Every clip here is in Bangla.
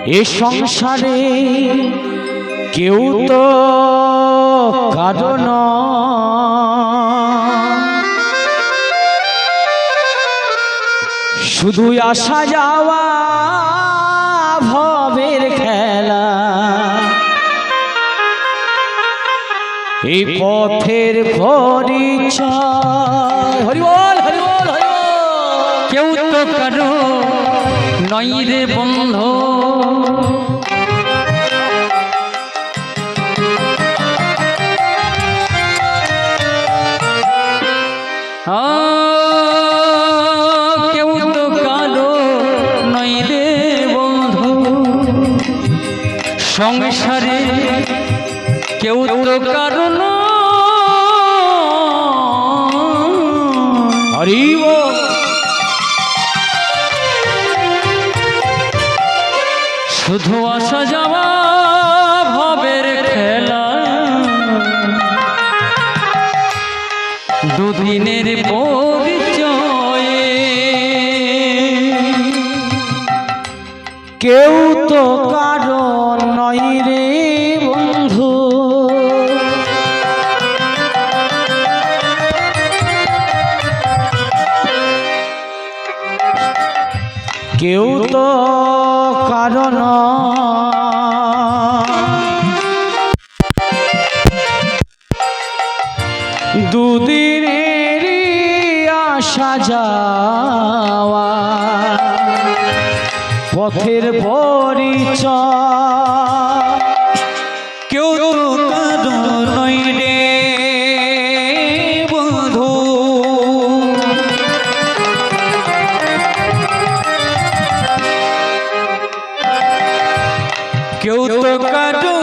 এ সংসারে কেউ তো কারণ শুধু আসা যাওয়া ভবের খেলা এই পথের পরিচয় হরি বল হরি বল হরি বল। কেউ তো কারো নই রে বন্ধু কেউ তো কারো নই রে বন্ধু সংসারে কেউ তো কারো হরি বল। শুধু আসা যাওয়া ভবের খেলা দুদিনের পরিচয়ে কেউ তো কারণ নয় রে বন্ধু কেউ তো কারণ দুদিনের আসা যাওয়া পথের পরিচয় কেউ তো কারো নই রে বন্ধু কেউ তো কারো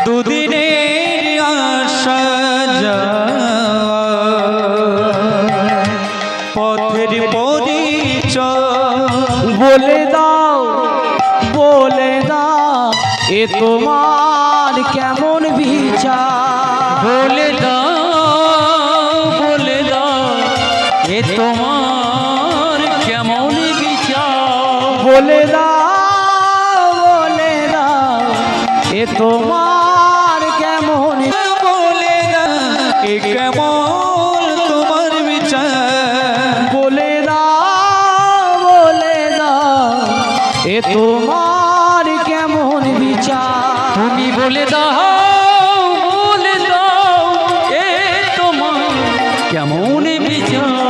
দুদিনের আসা যাওয়া পথের পরিচয় বলে দাও এ তোমার কেমন বিচার বলে দাও এ তোমার কেমন বিচার বলে দাও এ তোমার কেমন বলে দাও এ কেমন তোমার বিচার বলে দাও এ তোমার কেমন বিচার তুমি বলে দাও এ তোমার কেমন বিচার